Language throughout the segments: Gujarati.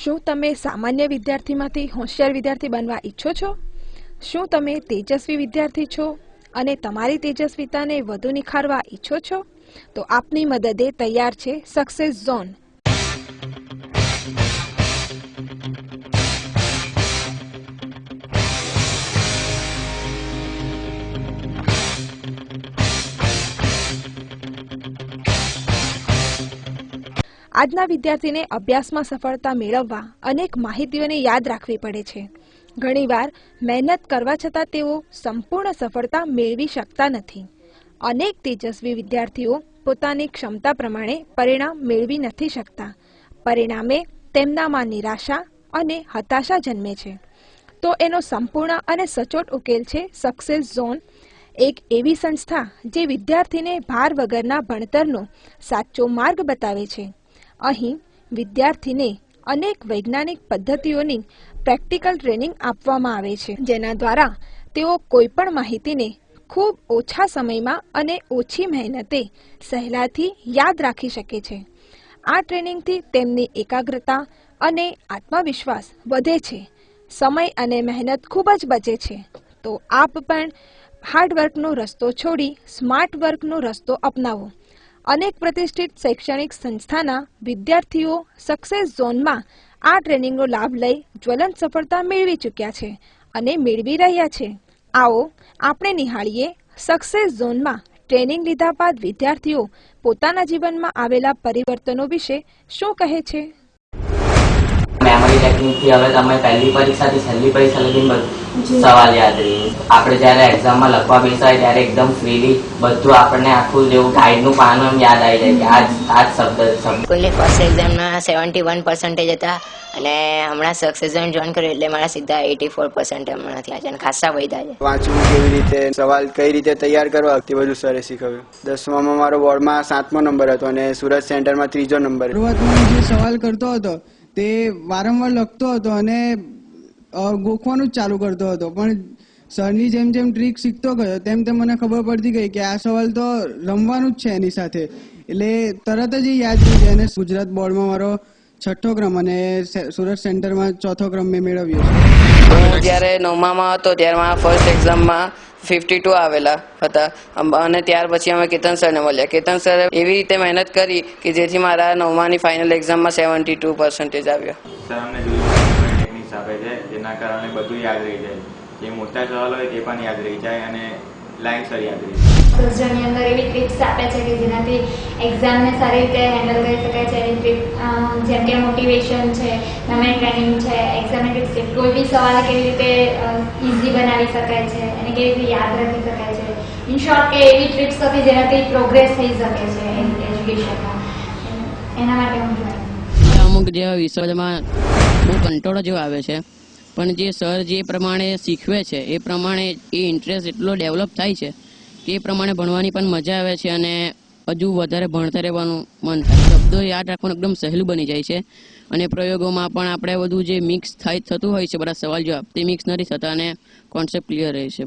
શું તમે સામાન્ય વિદ્યાર્થીમાંથી હોશિયાર વિદ્યાર્થી બનવા ઈચ્છો છો? શું તમે તેજસ્વી વિદ્યાર્થી છો અને તમારી તેજસ્વીતાને વધુ નિખારવા ઈચ્છો છો? તો આપની મદદે તૈયાર છે સક્સેસ ઝોન. આજના વિદ્યાર્થીને અભ્યાસમાં સફળતા મેળવવા અનેક માહિતીઓને યાદ રાખવી પડે છે. ઘણીવાર મહેનત કરવા છતાં તેઓ સંપૂર્ણ સફળતા મેળવી શકતા નથી. અનેક તેજસ્વી વિદ્યાર્થીઓ પોતાની ક્ષમતા પ્રમાણે પરિણામ મેળવી નથી શકતા. પરિણામે તેમનામાં નિરાશા અને હતાશા જન્મે છે. તો એનો સંપૂર્ણ અને સચોટ ઉકેલ છે સક્સેસ ઝોન, એક એવી સંસ્થા જે વિદ્યાર્થીને ભાર વગરના ભણતરનો સાચો માર્ગ બતાવે છે. અહીં વિદ્યાર્થીને અનેક વૈજ્ઞાનિક પદ્ધતિઓની પ્રેક્ટિકલ ટ્રેનિંગ આપવામાં આવે છે, જેના દ્વારા તેઓ કોઈપણ માહિતીને ખૂબ ઓછા સમયમાં અને ઓછી મહેનતે સહેલાઈથી યાદ રાખી શકે છે. આ ટ્રેનિંગથી તેમની એકાગ્રતા અને આત્મવિશ્વાસ વધે છે. સમય અને મહેનત ખૂબ જ બચે છે. તો આપ પણ હાર્ડવર્કનો રસ્તો છોડી સ્માર્ટ વર્કનો રસ્તો અપનાવો. અનેક પ્રતિષ્ઠિત શૈક્ષણિક સંસ્થાના વિદ્યાર્થીઓ સક્સેસ ઝોનમાં આ ટ્રેનિંગનો લાભ લઈ જ્વલંત સફળતા મેળવી ચૂક્યા છે અને મેળવી રહ્યા છે. આવો આપણે નિહાળીએ સક્સેસ ઝોનમાં ટ્રેનિંગ લીધા બાદ વિદ્યાર્થીઓ પોતાના જીવનમાં આવેલા પરિવર્તનો વિશે શું કહે છે. મેમરી ટેકનિકથી હવે તમે પહેલી પરીક્ષાથી છેલ્લી પરીક્ષા લગીને સવાલ યાદ રહી. આપણે જ્યારે એક્ઝામમાં લખવા બેસાય ત્યારે એકદમ ફ્રીલી બધું આપણને આખું જેવું ગાઈડનું પાનું એમ યાદ આવી જાય કે આ જ શબ્દ. સ્કૂલની ફર્સ્ટ એક્ઝામમાં 71% હતા અને હમણાં સક્સેસ ઝોન જોઈન કર્યું એટલે મારા સીધા 84% હમણાં થયા છે અને ખાસા વધ્યા છે. વાંચવું કેવી રીતે, સવાલ કઈ રીતે તૈયાર કરવા તે બધું સરે શીખવ્યું. 10મામાં મારો બોર્ડમાં 7મો નંબર હતો અને સુરત સેન્ટરમાં 3જો નંબર. શરૂઆતમાં જે સવાલ કરતો હતો તે વારંવાર લખતો હતો અને ગોખવાનું જ ચાલુ કરતો હતો, પણ સરની જેમ જેમ ટ્રીક શીખતો ગયો તેમ તેમ મને ખબર પડતી ગઈ કે આ સવાલ તો રમવાનું જ છે એની સાથે, એટલે તરત જ એ યાદ થઈ જાય. અને ગુજરાત બોર્ડમાં મારો 6થો ક્રમ અને સુરત સેન્ટરમાં 4થો ક્રમ મેં મેળવ્યો છે. હું જ્યારે 9મામાં હતો ત્યારે મારા ફર્સ્ટ એક્ઝામમાં 52 આવેલા હતા અને ત્યાર પછી અમે કેતન સરને મળ્યા. કેતન સરે એવી રીતે મહેનત કરી કે જેથી મારા 9માની ફાઇનલ એક્ઝામમાં 72% આવ્યા. સર અમને જુદી ટેકનિક્સ આપે છે જેના કારણે બધું યાદ રહી જાય. જે મોટા સવાલ હોય તે પણ યાદ રહી જાય અને લાઇનસર યાદ રહી જાય. સર્જનની અંદર એવી ટ્રીપ્સ આપે છે કે જેનાથી એક્ઝામને સારી રીતે હેન્ડલ કરી શકાય છે. એની ટ્રીપ જેમ કે મોટિવેશન છે, મેમરી ટ્રેનિંગ છે, એક્ઝામની ટ્રીપ્સ છે, કોઈ બી સવાલ કેવી રીતે ઇઝી બનાવી શકાય છે અને કેવી રીતે યાદ રાખી શકાય છે. ઇન શોર્ટ કે એવી ટ્રીપ્સ હતી જેનાથી પ્રોગ્રેસ થઈ શકે છે એજ્યુકેશનમાં. એના માટે હું જોઈ અમુક જેવા વિષયોમાં બહુ કંટ્રોલ જેવો આવે છે, પણ જે સર જે પ્રમાણે શીખવે છે એ પ્રમાણે એ ઇન્ટરેસ્ટ એટલો ડેવલપ થાય છે કે એ પ્રમાણે ભણવાની પણ મજા આવે છે અને હજુ વધારે ભણતા રહેવાનું મન થાય. શબ્દો યાદ રાખવાનું એકદમ સહેલું બની જાય છે અને પ્રયોગોમાં પણ આપણે બધું જે મિક્સ થતું હોય છે, બધા સવાલ જવાબ તે મિક્સ નથી થતા અને કોન્સેપ્ટ ક્લિયર રહે છે.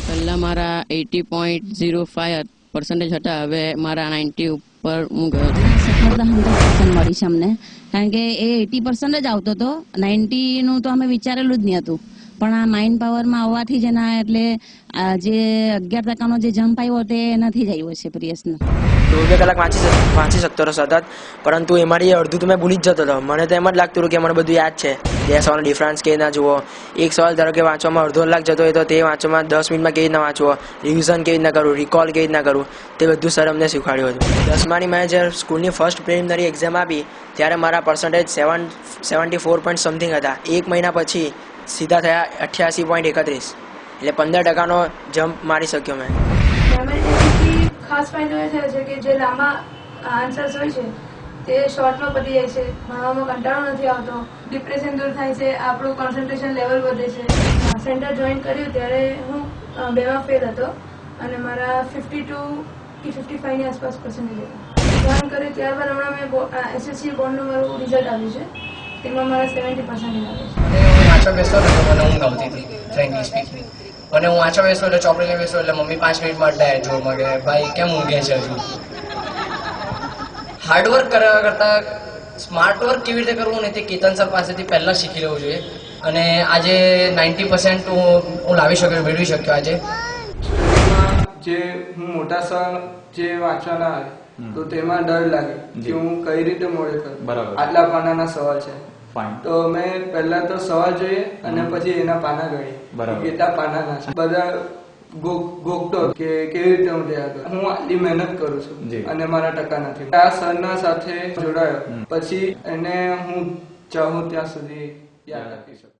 પહેલાં મારા 80.05% હતા, હવે મારા 90 ઉપર હું ગયો છું. સફળતા 100% મળી છે અમને, કારણ કે એ 80% જ આવતો હતો. 90નું તો અમે વિચારેલું જ નહીં હતું, પણ આ માઇન્ડ પાવરમાં આવવાથી જ એના એટલે જે 11% જે જમ્પ આવ્યો તે નથી જ આવ્યો છે પ્રિયસનો. 2 કલાક વાંચી શકતો હતો સતત, પરંતુ એમાંથી અડધું તો મેં ભૂલી જ જતો હતો. મને તો એમ જ લાગતું હતું કે મને બધું યાદ છે. 2 સવાલનો ડિફરન્સ કેવી રીતના જુઓ, એક સવાલ ધારો કે વાંચવામાં અડધો કલાક જતો હોય તો તે વાંચવામાં 10 મિનિટમાં કેવી રીતના વાંચવો, રિવિઝન કેવી રીતના કરવું, રિકોલ કેવી રીતના કરવું, તે બધું સર અમને શીખવાડ્યું હતું. 10માની મેં જ્યારે સ્કૂલની ફર્સ્ટ પ્રિલિમિનરી એક્ઝામ આપી ત્યારે મારા પર્સન્ટેજ 74 પોઈન્ટ સમથિંગ હતા. 1 મહિના પછી સીધા થયા 88.31, એટલે 15%નો જમ્પ મારી શક્યો મેં. ખાસ ફાયદો એ થયો છે કે જે લાંબા આન્સર્સ હોય છે તે શોર્ટમાં પતી જાય છે. ભણવામાં કંટાળો નથી આવતો, ડિપ્રેશન દૂર થાય છે, આપણું કોન્સન્ટ્રેશન લેવલ વધે છે. સેન્ટર જોઈન કર્યું ત્યારે હું 2માં ફેલ હતો અને મારા 52 કે 55ની આસપાસ પર્સન્ટેજ હતા. જોઈન કર્યું ત્યારબાદ હમણાં મેં એસએસસી બોર્ડનું મારું રિઝલ્ટ આવ્યું છે, તેમાં મારા 70% આવે છે. વાંચવા બેસતો હતો મને ઊંઘ આવતી હતી, ફ્રેન્કલી સ્પીકિંગ. અને હું વાંચવા બેસતો એટલે ચોપડીને બેસતો એટલે મમ્મી 5 મિનિટમાં ડાયરેક્ટ જોરમાં કે ભાઈ કેમ ઊંઘે છે હજુ. હાર્ડવર્ક કરવા કરતાં સ્માર્ટ વર્ક કેવી રીતે કરવું ને તે કેતન સર પાસેથી પહેલા શીખી લેવું જોઈએ અને આજે 90% હું લાવી શક્યો, મેળવી શક્યો આજે. જે હું મોટા સર જે વાંચવાના આવે તો તેમાં ડર લાગે કે હું કઈ રીતે મોડે કરું, આટલા પાનાના સવાલ છે. તો મેં પહેલા તો સવાલ જોઈએ અને પછી એના પાના ગણી કેટલા પાનાના છે બધા ગોખતો કે કેવી રીતે હું તૈયાર કરું. હું આટલી મહેનત કરું છું અને મારા ટકા નથી. આ સરના સાથે જોડાયો પછી એને હું ચાહું ત્યાં સુધી યાદ રાખી શકું.